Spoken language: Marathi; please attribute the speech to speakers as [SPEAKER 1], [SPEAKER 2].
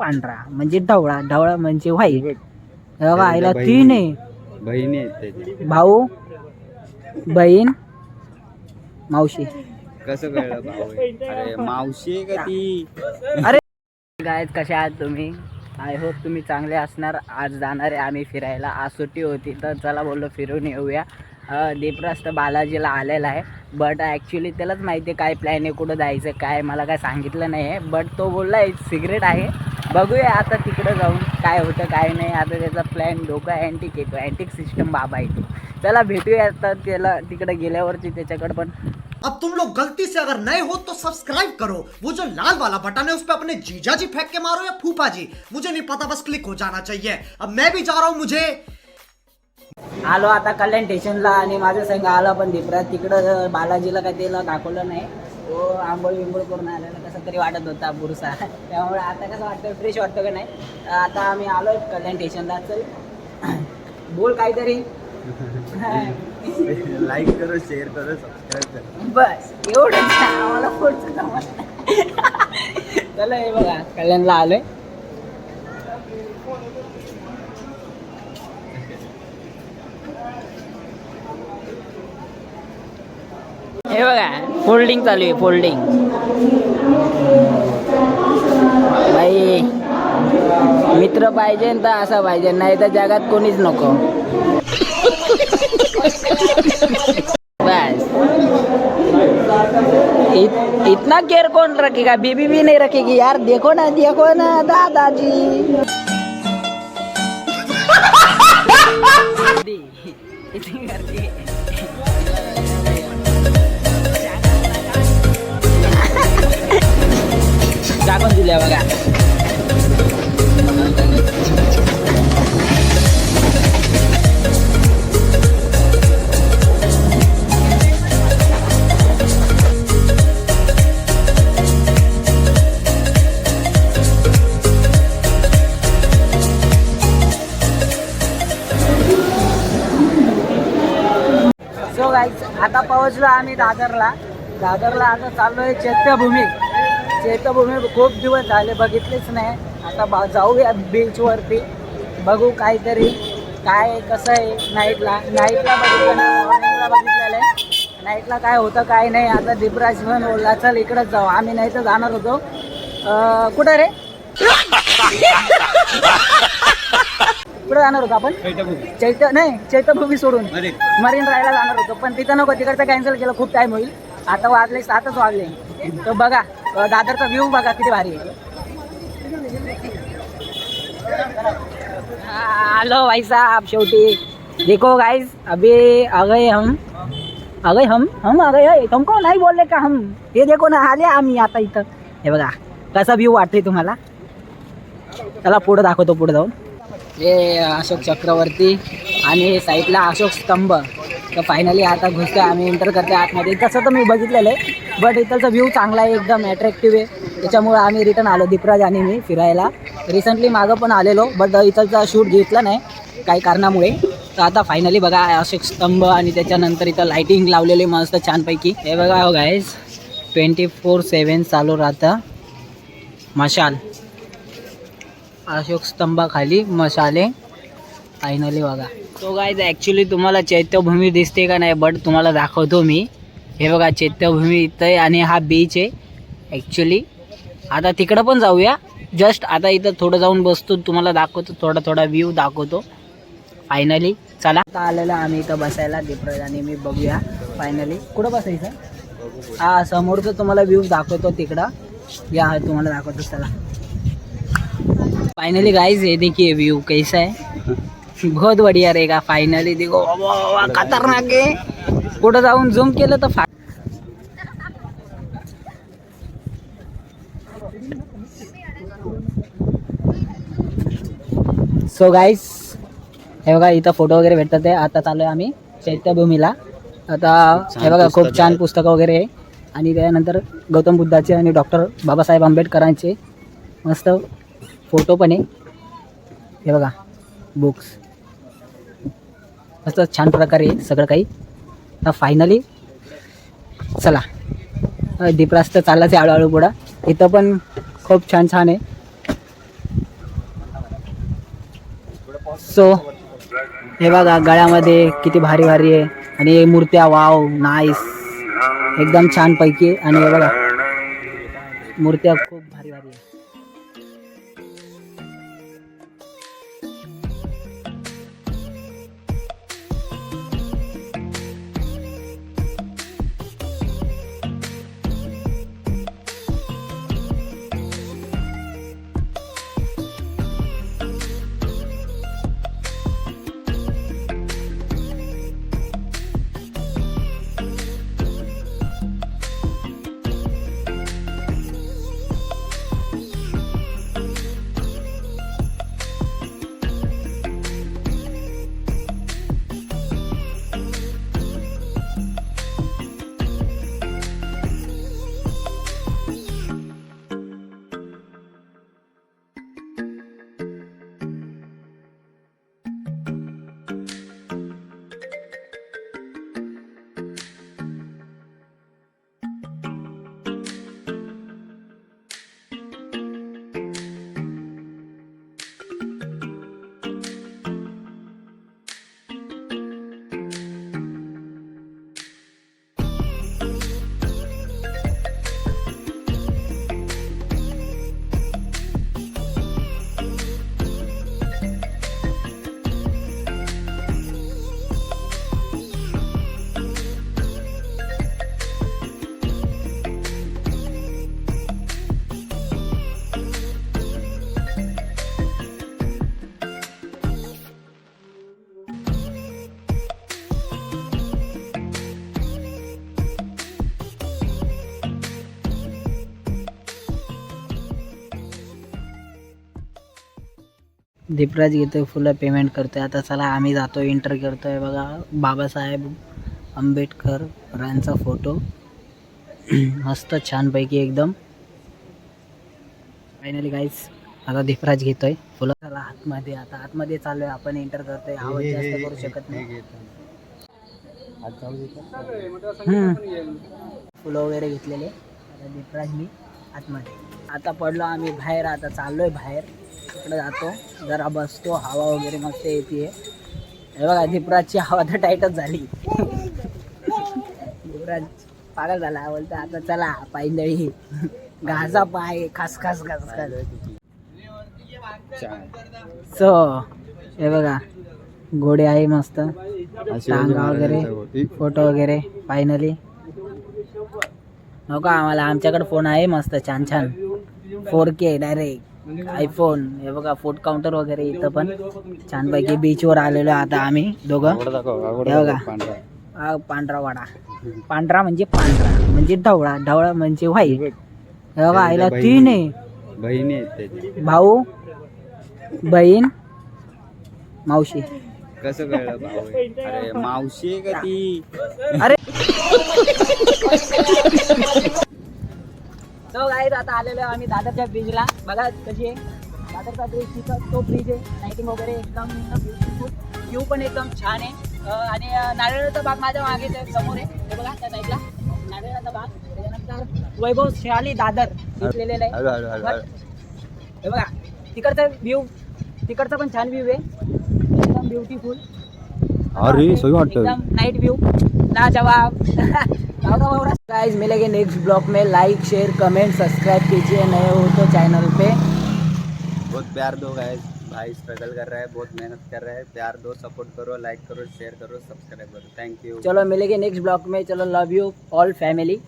[SPEAKER 1] पांढरा म्हणजे ढवळा, ढवळा म्हणजे व्हाईट. बघा आईला
[SPEAKER 2] बहिणी.
[SPEAKER 1] 3 आहे,
[SPEAKER 2] बहिणी आहेत त्याची.
[SPEAKER 1] भाऊ, बहीण, मावशी.
[SPEAKER 2] कसं कळलं भाऊ आहे? अरे मावशी आहे का ती?
[SPEAKER 1] अरे गायज कसे आहात तुम्ही? आय होप तुम्ही चांगले असणार. आज जाणार आहे आम्ही फिरायला. आज सुट्टी होती तर चला बोललो फिरून येऊया. दीपराज तर बालाजीला आलेला आहे, बट ॲक्च्युली त्यालाच माहिती आहे काय प्लॅन आहे, कुठं जायचं काय, मला काय सांगितलं नाही आहे. बट तो बोलला आहे सिक्रेट आहे, बघूया आता तिकडं जाऊन काय होतं काय नाही. आता त्याचा प्लॅन डोका अँटिक येतो, अँटिक सिस्टम बाबा येतो. चला भेटूया आता त्याला तिकडे गेल्यावरती त्याच्याकडे पण.
[SPEAKER 3] अब तुम लोग गलती से अगर नए हो तो सब्सक्राइब करो, वो जो लाल वाला बटन है उस पे अपने जीजा जी फेंक के मारो या फूफा जी, मुझे नहीं पता, बस क्लिक हो जाना चाहिए. अब मैं भी जा रहा हूं. मुझे
[SPEAKER 1] आलो आता कल्याण स्टेशनला आणि माझं संग आला पण दीपराज. तिकडं बालाजीला काय त्याला दाखवलं नाही, तो आंघोळ विंघोळ करून आलेला कसं तरी वाटत होता बुरसा. त्यामुळे आता कसं वाटतं, फ्रेश वाटतं का नाही. आता आम्ही आलो कल्याण स्टेशनला. चल बोल काहीतरी.
[SPEAKER 2] लाईक करो, शेअर करो, सबस्क्राईब करो.
[SPEAKER 1] बस एवढंच आम्हाला पुढचं जमत. चला हे बघा कल्याणला आलोय. हे बघा फोल्डिंग चालू आहे, फोल्डिंग. बाई मित्र पाहिजे तर असा पाहिजे, नाही तर जगात कोणीच नको. बस इतना केयर कौन रखेगा, बीबी भी नहीं रखेगी यार. देखो ना दादाजी. टाकून दिल्या बघा. सो गाईज आता पोहोचलो आम्ही दादरला. आता चाललोय चैत्यभूमी खूप दिवस झाले बघितलेच नाही. आता जाऊया बीचवरती, बघू काहीतरी काय कसं आहे. नाईटला बघितलं नाही, मॉर्निंगला बघितलेलं आहे. नाईटला काय होतं काय नाही. आता दीपराज पण बोलला चल इकडंच जाऊ. आम्ही नाही तर जाणार होतो कुठं रे, कुठं जाणार होतो आपण? चैत्यभूमी सोडून मरीन ड्राईव्हला जाणार होतो, पण तिथं नको, तिकडचं कॅन्सल केलं. खूप टाईम होईल. आता वाजले 7च वाजले. तर बघा दादरचा व्ह्यू बघा किती भारी आहे. हेलो भाई साहब, शेवटी देखो गाइस अभी आ गए हम आ गए. तुमको नाही बोलले का हम? हे देखो ना आले आम्ही आता इथं. हे बघा कसा व्ह्यू वाटतोय तुम्हाला. चला पुढं दाखवतो, पुढे जाऊन. हे अशोक चक्रवर्ती आणि साईडला अशोक स्तंभ. तर फायनली आता घुसतो आम्ही, एंटर करतो आतमध्ये. तसं तर मी बघितलेलं आहे, बट इथलचा व्ह्यू चांगला आहे, एकदम अट्रॅक्टिव्ह आहे. त्याच्यामुळे आम्ही रिटर्न आलो, दीपराज आणि मी फिरायला. रिसेंटली मागं पण आलेलो, बट इथलचा शूट घेतला नाही काही कारणामुळे. तर आता फायनली बघा अशोक स्तंभ आणि त्याच्यानंतर इथं लाईटिंग लावलेली मस्त छानपैकी. हे बघा हो गाईज 24/7 चालू राहतं मशाल. अशोक स्तंभाखाली मशाले. फायनली बघा. तो गाईज ॲक्च्युली तुम्हाला चैत्यभूमी दिसते का नाही, बट तुम्हाला दाखवतो मी. हे बघा चैत्यभूमी इथं आहे आणि हा बीच आहे ॲक्च्युली. आता तिकडं पण जाऊया. जस्ट आता इथं थोडं जाऊन बसतो, तुम्हाला दाखवतो, थोडा व्ह्यू दाखवतो. फायनली चला आता आलेला आम्ही इथं बसायला, दीपराज आणि मी. बघूया फायनली कुठं बसायचं. हा समोरचं तुम्हाला व्ह्यू दाखवतो तिकडं. या तुम्हाला दाखवतो चला. फाइनली गाइस ये देखिए व्यू कैसा है, बहुत बढ़िया रहेगा. फाइनली देखो खतरनाक आहे. पुढे जाऊन झूम केलं तर सो गाइस हे बघा इथं फोटो वगैरे भेटतात आहे. आता चालू आहे आम्ही चैत्यभूमीला. आता हे बघा खूप छान पुस्तकं वगैरे आहे आणि त्यानंतर गौतम बुद्धाचे आणि डॉक्टर बाबासाहेब आंबेडकरांचे मस्त फोटो पण आहे. हे बघा बुक्स मस्त छान प्रकारे सगळं काही. आता फायनली चला दीपराज तर चाललाच आहे हळूहळू पुढं. इथं पण खूप छान आहे. सो हे बघा गळ्यामध्ये किती भारी भारी आहे आणि हे मूर्त्या वाव नाईस एकदम छान पैकी आणि हे बघा मूर्त्या खूप भारी भारी आहे. दीपराज घेतोय फुलं पेमेंट करतोय. आता चला आम्ही जातो एंटर करतोय. बघा बाबासाहेब आंबेडकर यांचा फोटो मस्त छानपैकी एकदम. फायनली गाईज आता दीपराज घेतोय फुलं. चला आतमध्ये आता आतमध्ये चाललोय आपण एंटर करतोय. आवाज जास्त करू शकत नाही. फुलं वगैरे घेतलेले. आता दीपराज मी आतमध्ये. आता पडलो आम्ही बाहेर. आता चाललोय बाहेर तिकडे जातो जरा बसतो. हवा वगैरे मस्त येते. हे बघा दीपराजची हवा तर टाईटच झाली. दीपराज पागल झाला बोलतो आता चला पायंदळी घासा पाय खास खास खास खास. सो हे बघा घोडे आहे मस्त टांगा वगैरे फोटो वगैरे. फायनली नको आम्हाला आमच्याकडे फोन आहे मस्त छान छान 4K डायरेक्ट आयफोन. हे बघा फूड काउंटर वगैरे इथं पण छानपैकी बीचवर आलेलो आता आम्ही दोघं. हे बघा पांढरा वाडा. पांढरा म्हणजे ढवळा. ढवळा म्हणजे व्हाईट. हे बघा आईला 3 आहे
[SPEAKER 2] बहिणी.
[SPEAKER 1] भाऊ बहीण मावशी.
[SPEAKER 2] कसं कळलं भाऊ? अरे मावशी का ती?
[SPEAKER 1] अरे तो गाईज आता आलेलो आम्ही दादरच्या ब्रिजला. बघा कशी आहे दादरचा ब्रिज. तिथं तो ब्रिज आहे. लाइटिंग वगैरे एकदम ब्युटिफुल. व्ह्यू पण एकदम छान आहे. आणि नारळाचा बाग माझ्या मागे समोर आहे. हे बघा त्या साईडला नारळाचा बाग. त्याच्यानंतर वैभव शाली दादर घेतलेलं आहे. हे बघा तिकडचा व्ह्यू. तिकडचा पण छान व्ह्यू आहे एकदम ब्युटिफुल.
[SPEAKER 2] अरे सही वाटतं
[SPEAKER 1] एकदम नाइट व्यू लाजवाब. गाइस मिलेंगे नेक्स्ट ब्लॉग में. लाइक शेयर कमेंट सब्सक्राइब कीजिए नए हो तो चैनल पे.
[SPEAKER 2] बहुत प्यार दो गाइस. भाई स्ट्रगल कर रहा है बहुत मेहनत कर रहा है. प्यार दो सपोर्ट करो लाइक करो शेयर करो सब्सक्राइब करो. Thank you.
[SPEAKER 1] चलो मिलेंगे नेक्स्ट ब्लॉग में. चलो लव यू ऑल फैमिली.